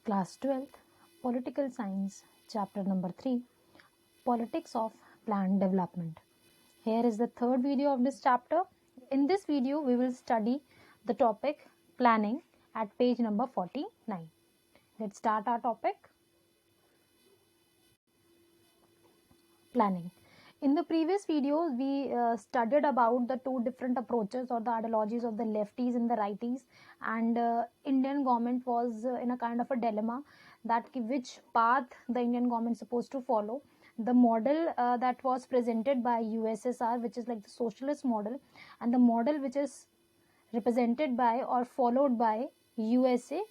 Class 12th, Political Science, Chapter number 3, Politics of Planned Development. Here is the third video of this chapter. In this video, we will study the topic planning at page number 49. Let's start our topic. Planning. In the previous videos, we studied about the two different approaches or the ideologies of the lefties and the righties, and Indian government was in a kind of a dilemma that which path the Indian government is supposed to follow. The model that was presented by USSR, which is like the socialist model, and the model which is represented by or followed by USA,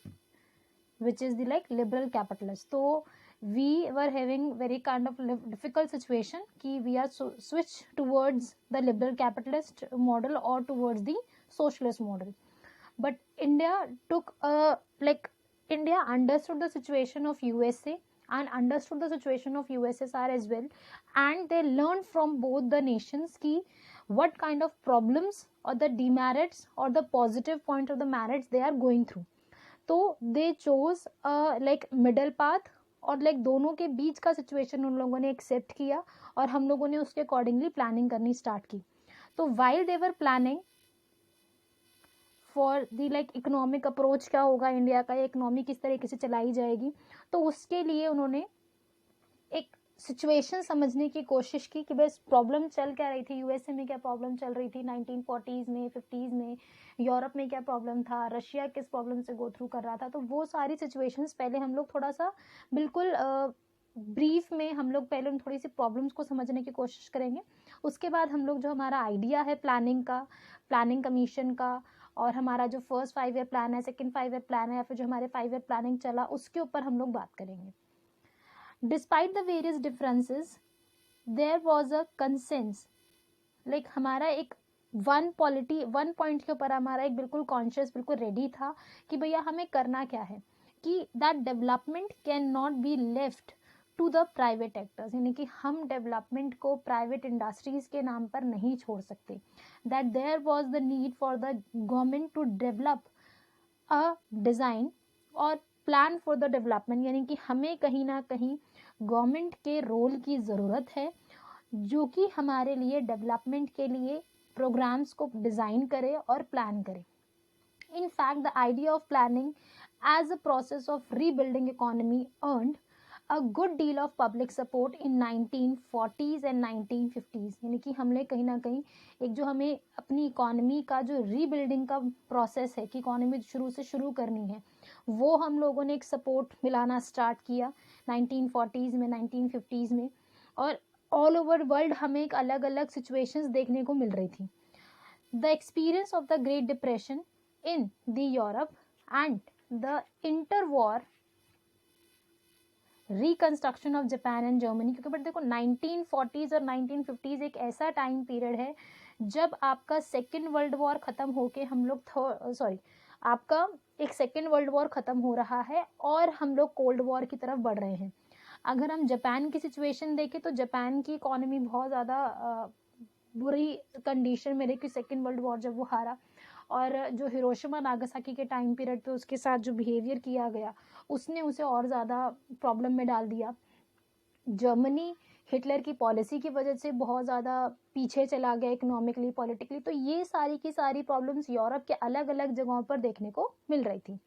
which is the like liberal capitalist. So we were having very kind of difficult situation ki we are switch towards the liberal capitalist model or towards the socialist model. But India took India understood the situation of USA and understood the situation of USSR as well, and they learned from both the nations ki what kind of problems or the demerits or the positive point of the merits they are going through. तो दे chose like middle path और like दोनों के बीच का situation उन लोगों ने accept किया और हम लोगों ने उसके अकॉर्डिंगली प्लानिंग करनी स्टार्ट की. तो while they were planning for the like economic approach क्या होगा इंडिया का, इकोनॉमी किस तरीके से चलाई जाएगी, तो उसके लिए उन्होंने एक सिचुएशन समझने की कोशिश की कि बस प्रॉब्लम चल क्या रही थी, यूएसए में क्या प्रॉब्लम चल रही थी 1940s में 50s में, यूरोप में क्या प्रॉब्लम था, रशिया किस प्रॉब्लम से गो थ्रू कर रहा था. तो वो सारी सिचुएशंस पहले हम लोग थोड़ा सा बिल्कुल ब्रीफ में हम लोग पहले थोड़ी सी प्रॉब्लम्स को समझने की कोशिश करेंगे. उसके बाद हम लोग जो हमारा आइडिया है प्लानिंग का, प्लानिंग कमीशन का, और हमारा जो फर्स्ट 5 ईयर प्लान है, सेकेंड 5 ईयर प्लान है, या फिर जो हमारे 5 ईयर प्लानिंग चला उसके ऊपर हम लोग बात करेंगे. Despite the various differences, there was a consensus. Like हमारा एक वन पॉइंट के ऊपर हमारा एक बिल्कुल कॉन्शियस बिल्कुल रेडी था कि भैया हमें करना क्या है, कि that development can not be left to the private actors, यानी कि हम डेवलपमेंट को प्राइवेट इंडस्ट्रीज के नाम पर नहीं छोड़ सकते. That there was the need for the government to develop a design और प्लान फॉर द डेवलपमेंट, यानी कि हमें कहीं ना कहीं गवर्नमेंट के रोल की ज़रूरत है जो कि हमारे लिए डेवलपमेंट के लिए प्रोग्राम्स को डिज़ाइन करे और प्लान करे. In fact, the idea of planning as a process of rebuilding economy earned a good deal of public support in 1940s and 1950s. यानी कि हमने कहीं ना कहीं एक जो हमें अपनी इकोनॉमी का जो रीबिल्डिंग का प्रोसेस है कि इकोनॉमी शुरू से शुरू करनी है, वो हम लोगों ने एक सपोर्ट मिलाना स्टार्ट किया 1940s में, 1950s में, और ऑल ओवर वर्ल्ड हमें एक अलग अलग सिचुएशंस देखने को मिल रही थी. The experience of the great depression in the Europe and the interwar reconstruction of Japan and Germany, क्योंकि बट देखो 1940s और 1950s एक ऐसा टाइम पीरियड है जब आपका सेकेंड वर्ल्ड वॉर ख़त्म होके हम लोग आपका एक सेकेंड वर्ल्ड वॉर ख़त्म हो रहा है और हम लोग कोल्ड वॉर की तरफ बढ़ रहे हैं. अगर हम जापान की सिचुएशन देखें तो जापान की इकोनॉमी बहुत ज़्यादा बुरी कंडीशन में रही कि सेकेंड वर्ल्ड वॉर जब वो हारा, और जो हिरोशिमा नागासाकी के टाइम पीरियड पे उसके साथ जो बिहेवियर किया गया उसने उसे और ज़्यादा प्रॉब्लम में डाल दिया. जर्मनी हिटलर की पॉलिसी की वजह से बहुत ज़्यादा पीछे चला गया इकोनॉमिकली, पॉलिटिकली. तो ये सारी की सारी प्रॉब्लम्स यूरोप के अलग अलग जगहों पर देखने को मिल रही थी.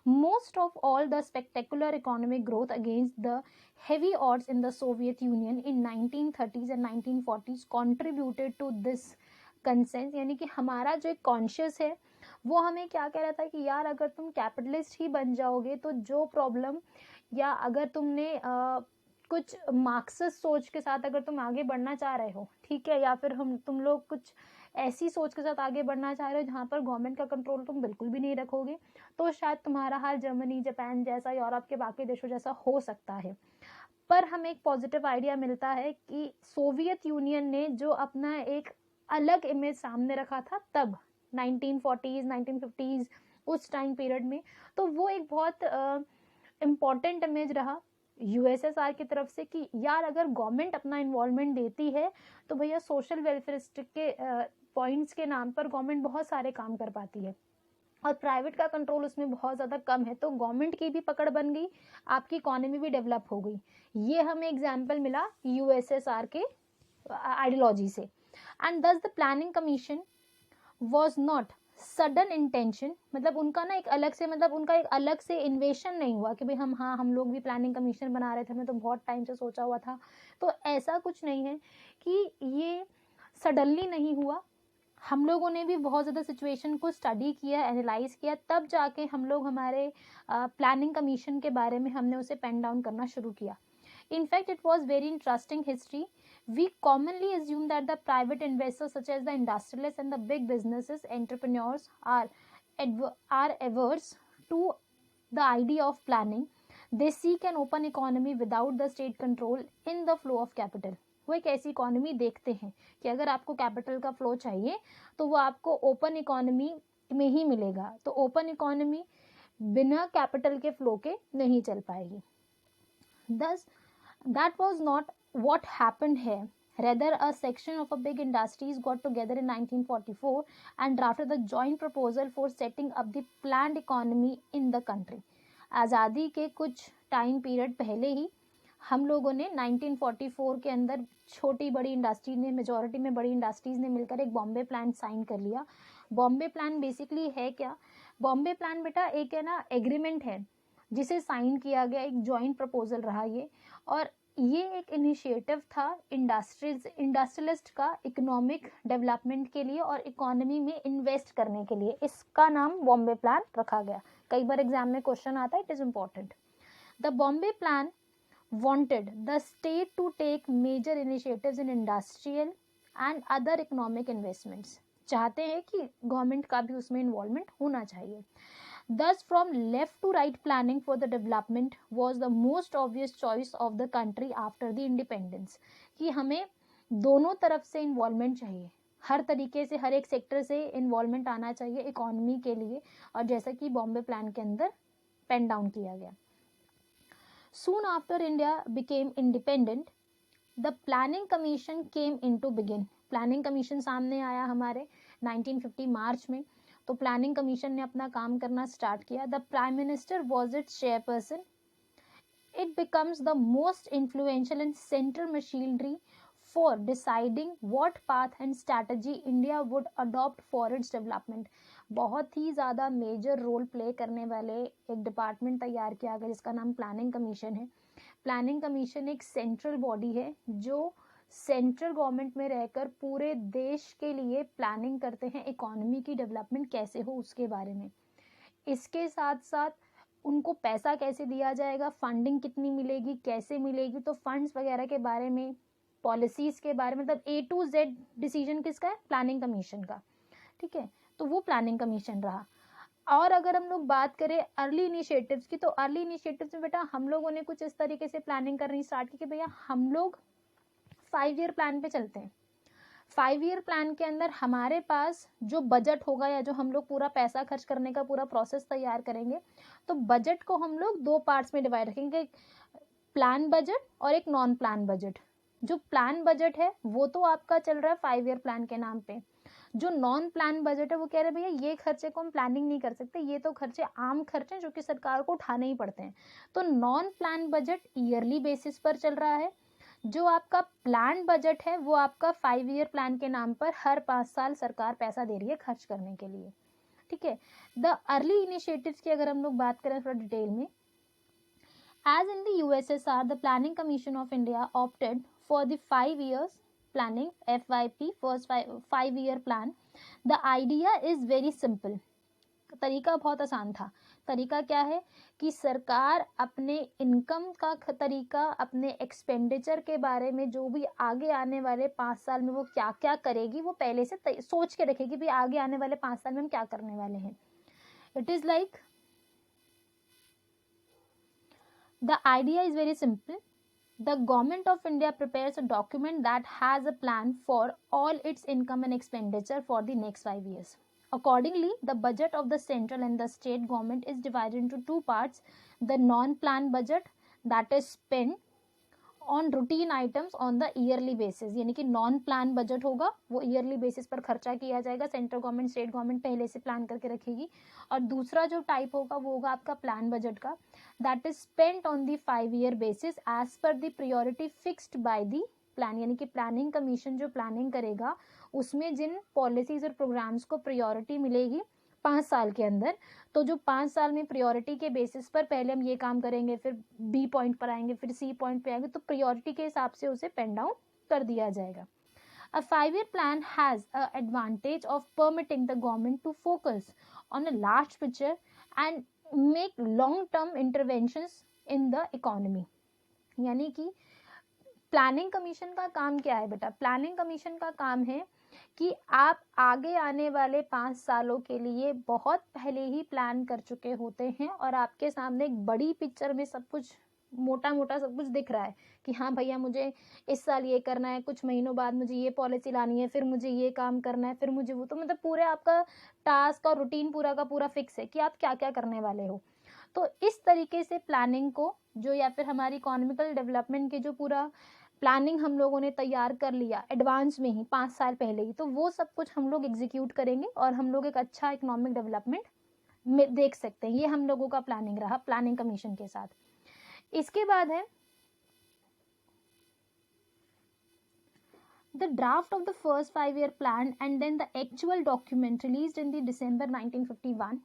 Most of all the spectacular economic growth against the heavy odds in the Soviet Union in 1930s and 1940s contributed to this conscience, यानी कि हमारा जो एक कॉन्शियस है वो हमें क्या कह रहा था कि यार अगर तुम कैपिटलिस्ट ही बन जाओगे तो जो प्रॉब्लम, या अगर तुमने कुछ मार्क्सिस्ट सोच के साथ अगर तुम आगे बढ़ना चाह रहे हो, ठीक है, या फिर तुम लोग कुछ ऐसी सोच के साथ आगे बढ़ना चाह रहे हो जहाँ पर गवर्नमेंट का कंट्रोल तुम बिल्कुल भी नहीं रखोगे, तो शायद तुम्हारा हाल जर्मनी, जापान जैसा, यूरोप के बाकी देशों जैसा हो सकता है. पर हमें एक पॉजिटिव आइडिया मिलता है कि सोवियत यूनियन ने जो अपना एक अलग इमेज सामने रखा था तब 1940s 1950s उस टाइम पीरियड में, तो वो एक बहुत इम्पॉर्टेंट इमेज रहा यूएसएसआर की तरफ से कि यार अगर गवर्नमेंट अपना इन्वॉल्वमेंट देती है तो भैया सोशल वेलफेयरिस्टिक के पॉइंट्स के नाम पर गवर्नमेंट बहुत सारे काम कर पाती है. और प्राइवेट का कंट्रोल उसमें बहुत ज़्यादा कम है, तो गवर्नमेंट की भी पकड़ बन गई, आपकी इकोनॉमी भी डेवलप हो गई। ये हमें एग्जाम्पल मिला यूएसएसआर के आइडियोलॉजी से। एंड दस the planning commission was not sudden intention, मतलब उनका ना एक अलग से, मतलब उनका एक अलग से इन्वेशन नहीं हुआ कि भाई हम लोग भी प्लानिंग कमीशन बना रहे थे, हमें तो बहुत टाइम से सोचा हुआ था। तो ऐसा कुछ नहीं है कि ये सडनली नहीं हुआ, हम लोगों ने भी बहुत ज़्यादा सिचुएशन को स्टडी किया, एनालाइज किया, तब जाके हम लोग हमारे प्लानिंग कमीशन के बारे में हमने उसे पेन डाउन करना शुरू किया। In fact, it was very interesting history. We commonly assume that the private investors, such as the industrialists and the big businesses, entrepreneurs, are averse to the idea of planning. They seek an open economy without the state control in the flow of capital. वो एक ऐसी economy देखते हैं कि अगर आपको capital का flow चाहिए तो वो आपको ओपन इकोनॉमी में ही मिलेगा, तो ओपन इकोनॉमी बिना कैपिटल के फ्लो के नहीं चल पाएगी। Thus, that was not what happened here. Rather, a section of a big industries got together in 1944 and drafted the joint proposal for setting up the planned economy in the country. आज़ादी के कुछ time period पहले ही हम लोगों ने 1944 के अंदर छोटी बड़ी इंडस्ट्री ने, मेजॉरिटी में बड़ी इंडस्ट्रीज ने मिलकर एक बॉम्बे प्लान साइन कर लिया। बॉम्बे प्लान बेसिकली है क्या? बॉम्बे प्लान बेटा एक है ना एग्रीमेंट है जिसे साइन किया गया, एक जॉइंट प्रपोजल रहा ये, और ये एक इनिशिएटिव था इंडस्ट्रियलिस्ट का इकोनॉमिक डेवलपमेंट के लिए और इकोनॉमी में इन्वेस्ट करने के लिए। इसका नाम बॉम्बे प्लान रखा गया। कई बार एग्जाम में क्वेश्चन आता है, it is important. The Bombay plan wanted the state to take major initiatives in industrial and other economic investments. चाहते हैं कि गवर्नमेंट का भी उसमें इन्वॉल्वमेंट होना चाहिए। Thus, from left to right planning for the development was the most obvious choice of the country after the independence. कि हमें दोनों तरफ से इन्वॉल्वमेंट चाहिए, हर तरीके से, हर एक सेक्टर से इन्वॉल्वमेंट आना चाहिए इकोनॉमी के लिए, और जैसा कि बॉम्बे प्लान के अंदर पेन डाउन किया गया। Soon after India became independent, the planning commission came into begin. Planning commission सामने आया हमारे 1950 मार्च में, तो प्लानिंग कमीशन ने अपना काम करना स्टार्ट किया। The prime minister was it's chairperson. It becomes the most influential and central machinery for deciding what path and strategy India would adopt for its development. बहुत ही ज़्यादा मेजर रोल प्ले करने वाले एक डिपार्टमेंट तैयार किया गया जिसका नाम प्लानिंग कमीशन है। प्लानिंग कमीशन एक सेंट्रल बॉडी है जो सेंट्रल गवर्नमेंट में रहकर पूरे देश के लिए प्लानिंग करते हैं, इकोनॉमी की डेवलपमेंट कैसे हो उसके बारे में। इसके साथ साथ उनको पैसा कैसे दिया जाएगा, फंडिंग कितनी मिलेगी, कैसे मिलेगी, तो फंड्स वगैरह के बारे में, पॉलिसीज के बारे में, मतलब A to Z डिसीजन किसका है? प्लानिंग कमीशन का। ठीक है, तो वो प्लानिंग कमीशन रहा। और अगर हम लोग बात करें अर्ली इनिशिएटिव्स की, तो अर्ली इनिशिएटिव्स में बेटा हम लोगों ने कुछ इस तरीके से प्लानिंग करनी स्टार्ट की कि भैया हम लोग 5 ईयर प्लान पे चलते हैं। 5 ईयर प्लान के अंदर हमारे पास जो बजट होगा या जो हम लोग पूरा पैसा खर्च करने का पूरा प्रोसेस तैयार करेंगे, तो बजट को हम लोग 2 पार्ट्स में डिवाइड रखेंगे, प्लान बजट और एक नॉन प्लान बजट। जो प्लान बजट है वो तो आपका चल रहा है 5 ईयर प्लान के नाम पे। जो नॉन प्लान बजट है वो कह रहे हैं भैया ये खर्चे को हम प्लानिंग नहीं कर सकते, ये तो खर्चे आम खर्चे हैं जो कि सरकार को उठाने ही पड़ते हैं। तो non plan budget yearly basis पर चल रहा है। जो आपका प्लान बजट है वो आपका 5 ईयर प्लान के नाम पर हर 5 साल सरकार पैसा दे रही है खर्च करने के लिए। ठीक है, द अर्ली इनिशिएटिव्स की अगर हम लोग बात करें थोड़ा डिटेल में, as in the USSR, the Planning Commission of India opted for the 5 years planning, FYP, first 5 year plan. The idea is very simple. तरीका बहुत आसान था। तरीका क्या है कि सरकार अपने इनकम का तरीका, अपने एक्सपेंडिचर के बारे में, जो भी आगे आने वाले 5 साल में वो क्या क्या करेगी वो पहले से सोच के रखेगी भी आगे आने वाले 5 साल में हम क्या करने वाले हैं। It is like, the idea is very simple. The government of India prepares a document that has a plan for all its income and expenditure for the next 5 years. Accordingly, the budget of the central and the state government is divided into 2 parts. The non-plan budget, that is spent on routine items on the yearly basis, यानी कि non plan budget होगा, वो yearly basis पर खर्चा किया जाएगा, central government state government पहले से प्लान करके रखेगी। और दूसरा जो टाइप होगा वो होगा आपका प्लान बजट का, that is spent on the 5 year basis as per the priority fixed by the plan, यानी कि प्लानिंग कमीशन जो प्लानिंग करेगा उसमें जिन पॉलिसीज और प्रोग्राम्स को प्रायोरिटी मिलेगी 5 साल के अंदर, तो जो 5 साल में प्रायोरिटी के बेसिस पर पहले हम ये काम करेंगे, फिर बी पॉइंट पर आएंगे, फिर सी पॉइंट पे आएंगे, तो प्रायोरिटी के हिसाब से उसे पेन डाउन कर दिया जाएगा। A 5-year plan has a advantage of permitting the government to focus on a large picture and make long-term interventions in the economy। यानी कि प्लानिंग कमीशन का काम क्या है बेटा? प्लानिंग कमीशन का काम है कि आप आगे आने वाले 5 सालों के लिए बहुत पहले ही प्लान कर चुके होते हैं और आपके सामने एक बड़ी पिक्चर में सब कुछ मोटा मोटा सब कुछ दिख रहा है कि हाँ भैया मुझे इस साल ये करना है, कुछ महीनों बाद मुझे ये पॉलिसी लानी है, फिर मुझे ये काम करना है, फिर मुझे वो, तो मतलब पूरे आपका टास्क और रूटीन पूरा का पूरा फिक्स है कि आप क्या क्या करने वाले हो। तो इस तरीके से प्लानिंग को जो, या फिर हमारी इकोनॉमिकल डेवलपमेंट के जो पूरा प्लानिंग हम लोगों ने तैयार कर लिया एडवांस में ही 5 साल पहले ही, तो वो सब कुछ हम लोग एग्जीक्यूट करेंगे और हम लोग एक अच्छा इकोनॉमिक डेवलपमेंट में देख सकते हैं। ये हम लोगों का प्लानिंग रहा प्लानिंग कमीशन के साथ। इसके बाद है the draft of the first 5-year plan and then the actual document released in the December 1951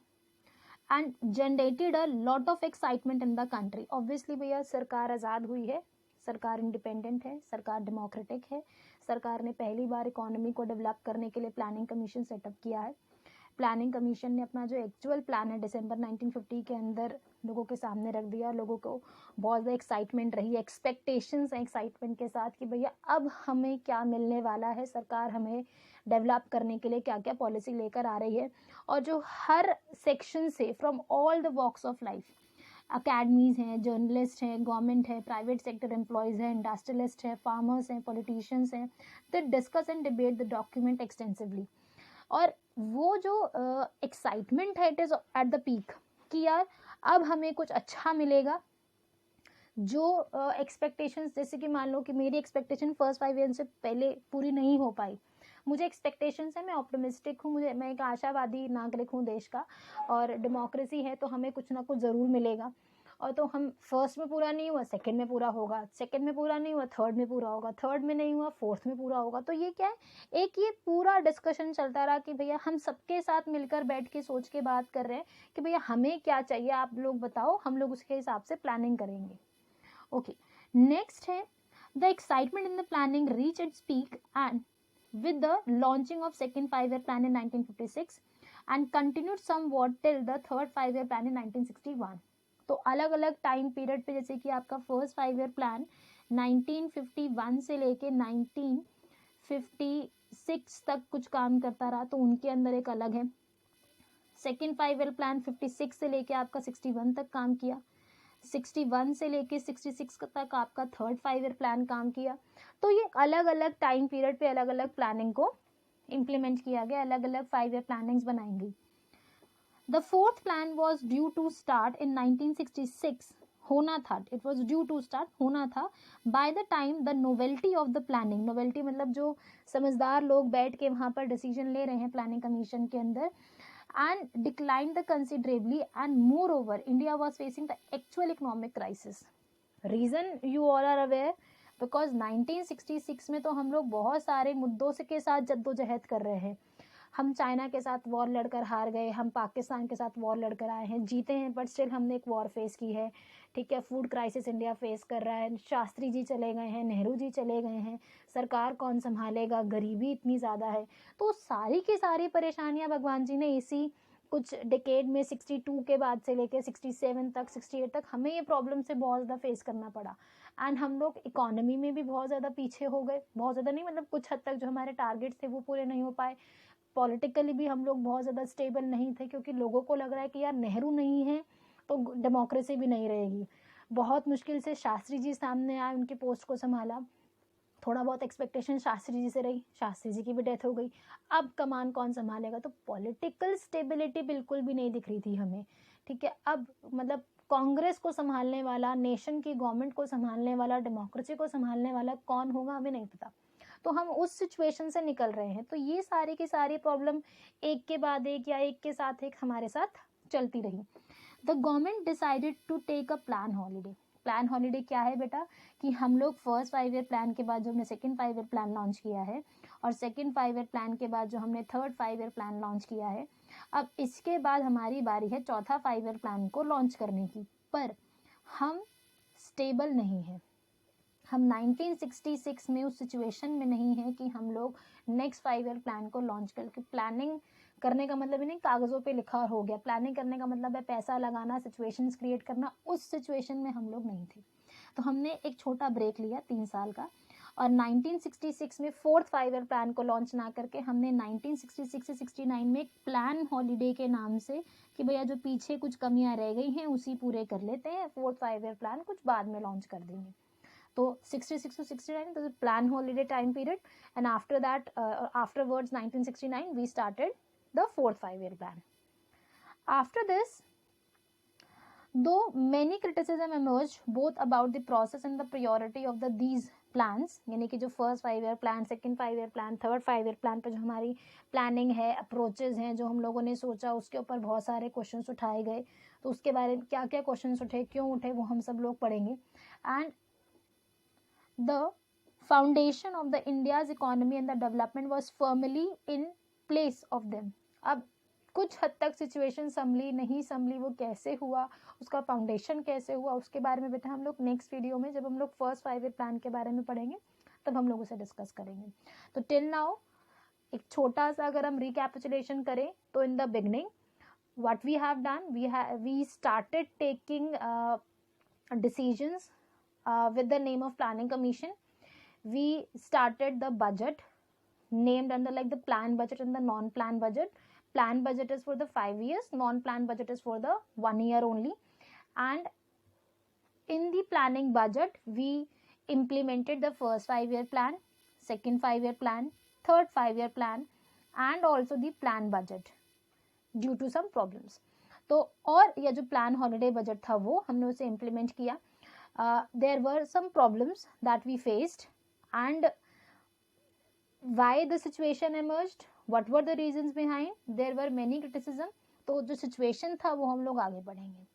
and generated a lot of excitement in the country। obviously भैया सरकार आज़ाद हुई है, सरकार इंडिपेंडेंट है, सरकार डेमोक्रेटिक है, सरकार ने पहली बार इकोनॉमी को डेवलप करने के लिए प्लानिंग कमीशन सेटअप किया है। प्लानिंग कमीशन ने अपना जो एक्चुअल प्लान है दिसंबर 1950 के अंदर लोगों के सामने रख दिया। लोगों को बहुत ज़्यादा एक्साइटमेंट रही, एक्सपेक्टेशंस हैं एक्साइटमेंट के साथ कि भैया अब हमें क्या मिलने वाला है, सरकार हमें डेवलप करने के लिए क्या क्या पॉलिसी लेकर आ रही है। और जो हर सेक्शन से from all the walks of life, academies हैं, जर्नलिस्ट हैं, गवर्नमेंट है, प्राइवेट सेक्टर एम्प्लॉयज़ हैं, इंडस्ट्रियलिस्ट हैं, फार्मर्स हैं, पॉलिटिशियंस हैं, they discuss and debate the document extensively. और वो जो एक्साइटमेंट है it is at the peak कि यार अब हमें कुछ अच्छा मिलेगा। जो एक्सपेक्टेशंस, जैसे कि मान लो कि मेरी एक्सपेक्टेशन फर्स्ट 5 ईयर से पहले पूरी नहीं हो पाई, मुझे एक्सपेक्टेशंस है, मैं ऑप्टिमिस्टिक हूँ, मैं एक आशावादी नागरिक हूँ देश का, और डेमोक्रेसी है तो हमें कुछ ना कुछ ज़रूर मिलेगा। और तो हम फर्स्ट में पूरा नहीं हुआ, सेकंड में पूरा होगा, सेकंड में पूरा नहीं हुआ, थर्ड में पूरा होगा, थर्ड में नहीं हुआ, फोर्थ में पूरा होगा। तो ये क्या है, एक ये पूरा डिस्कशन चलता रहा कि भैया हम सबके साथ मिलकर बैठ के सोच के बात कर रहे हैं कि भैया हमें क्या चाहिए, आप लोग बताओ, हम लोग उसके हिसाब से प्लानिंग करेंगे। ओके, नेक्स्ट है the excitement in the planning reach its peak and with the launching of second 5-year plan in 1956 and continued somewhat till the third 5-year plan in 1961। तो अलग अलग टाइम पीरियड पे, जैसे कि आपका first 5-year plan 1951 से लेके 1956 तक कुछ काम करता रहा, तो उनके अंदर एक अलग है। सेकेंड 5-year प्लान 56 से लेके आपका 61 तक काम किया, 61 से लेके 66 तक आपका थर्ड 5-year प्लान काम किया। तो ये अलग अलग टाइम पीरियड पे अलग अलग प्लानिंग को इम्प्लीमेंट किया गया, अलग अलग 5-year प्लानिंग्स बनाई गई। The fourth plan was due to start in 1966 होना था, it was due to start होना था by the time the novelty of the planning, novelty मतलब जो समझदार लोग बैठ के वहाँ पर डिसीजन ले रहे हैं प्लानिंग कमीशन के अंदर, and declined considerably, and moreover India was facing the actual economic crisis। reason you all are aware, because 1966 में तो हम लोग बहुत सारे मुद्दों से के साथ जद्दोजहद कर रहे हैं। हम चाइना के साथ वॉर लड़कर हार गए, हम पाकिस्तान के साथ वॉर लड़कर आए हैं, जीते हैं, बट स्टिल हमने एक वॉर फेस की है, ठीक है। फूड क्राइसिस इंडिया फेस कर रहा है, शास्त्री जी चले गए हैं, नेहरू जी चले गए हैं, सरकार कौन संभालेगा, गरीबी इतनी ज़्यादा है। तो सारी की सारी परेशानियां भगवान जी ने इसी कुछ डिकेड में 62 के बाद से लेकर 67 तक 68 तक हमें ये प्रॉब्लम से बहुत ज़्यादा फेस करना पड़ा। एंड हम लोग इकोनॉमी में भी बहुत ज़्यादा पीछे हो गए, बहुत ज़्यादा नहीं मतलब कुछ हद तक जो हमारे टारगेट्स थे वो पूरे नहीं हो पाए। पॉलिटिकली भी हम लोग बहुत ज़्यादा स्टेबल नहीं थे, क्योंकि लोगों को लग रहा है कि यार नेहरू नहीं है तो डेमोक्रेसी भी नहीं रहेगी। बहुत मुश्किल से शास्त्री जी सामने आए, उनकी पोस्ट को संभाला, थोड़ा बहुत एक्सपेक्टेशन शास्त्री जी से रही, शास्त्री जी की भी डेथ हो गई, अब कमान कौन संभालेगा। तो पॉलिटिकल स्टेबिलिटी बिल्कुल भी नहीं दिख रही थी हमें, ठीक है, अब मतलब कांग्रेस को संभालने वाला, नेशन की गवर्नमेंट को संभालने वाला, डेमोक्रेसी को संभालने वाला कौन होगा हमें नहीं पता। तो हम उस सिचुएशन से निकल रहे हैं। तो ये सारी की सारी प्रॉब्लम एक के बाद एक या एक के साथ एक हमारे साथ चलती रही। The government decided to take a plan holiday. Plan holiday क्या है बेटा, कि हम लोग फर्स्ट 5 ईयर प्लान के बाद जो हमने सेकंड 5 ईयर प्लान लॉन्च किया है, और सेकंड 5 ईयर प्लान के बाद जो हमने थर्ड 5 ईयर प्लान लॉन्च किया है, अब इसके बाद हमारी बारी है चौथा 5 ईयर प्लान को लॉन्च करने की। पर हम स्टेबल नहीं है, हम 1966 में उस सिचुएशन में नहीं है कि हम लोग नेक्स्ट 5 ईयर प्लान को लॉन्च करके, प्लानिंग करने का मतलब ही नहीं कागजों पे लिखा हो गया, प्लानिंग करने का मतलब है पैसा लगाना, सिचुएशंस क्रिएट करना, उस सिचुएशन में हम लोग नहीं थे। तो हमने एक छोटा ब्रेक लिया 3 साल का, और 1966 में फोर्थ 5 ईयर प्लान को लॉन्च ना करके हमने 1966 से 69 में एक प्लान हॉलीडे के नाम से कि भैया जो पीछे कुछ कमियां रह गई हैं उसी पूरे कर लेते हैं, फोर्थ 5 ईयर प्लान कुछ बाद में लॉन्च कर देंगे। तो 66 to 69 तो plan holiday time period, and after that afterwards 1969 we started the fourth 5 year plan. After this, though many criticism emerged both about the process and the priority of these plans, यानी कि जो first 5 year plan, second 5 year plan, third 5 year plan पे जो हमारी planning है, approaches हैं जो हम लोगों ने सोचा, उसके ऊपर बहुत सारे क्वेश्चंस उठाए गए। तो उसके बारे में क्या क्या क्वेश्चंस उठे, क्यों उठे, वो हम सब लोग पढ़ेंगे। And the foundation of the India's economy and the development was firmly in place of them. अब कुछ हद तक सिचुएशन संभली नहीं संभली, वो कैसे हुआ, उसका फाउंडेशन कैसे हुआ, उसके बारे में बेटा हम लोग नेक्स्ट वीडियो में जब हम लोग फर्स्ट 5 ईयर प्लान के बारे में पढ़ेंगे तब हम लोग उसे डिस्कस करेंगे। तो टिल नाउ एक छोटा सा अगर हम रिकैपिचुलेशन करें तो in the beginning what we have done, we started taking decisions with the name of planning commission. We started the budget named under like the plan budget and the non-plan budget. Plan budget is for the 5 years, non-plan budget is for the 1 year only. And in the planning budget we implemented the first 5 year plan, second 5 year plan, third 5 year plan, and also the plan budget due to some problems. तो और यह जो plan holiday budget था वो हमने उसे implement किया। There were some problems that we faced and why the situation emerged, what were the reasons behind, there were many criticism। तो जो सिचुएशन था वो हम लोग आगे बढ़ेंगे।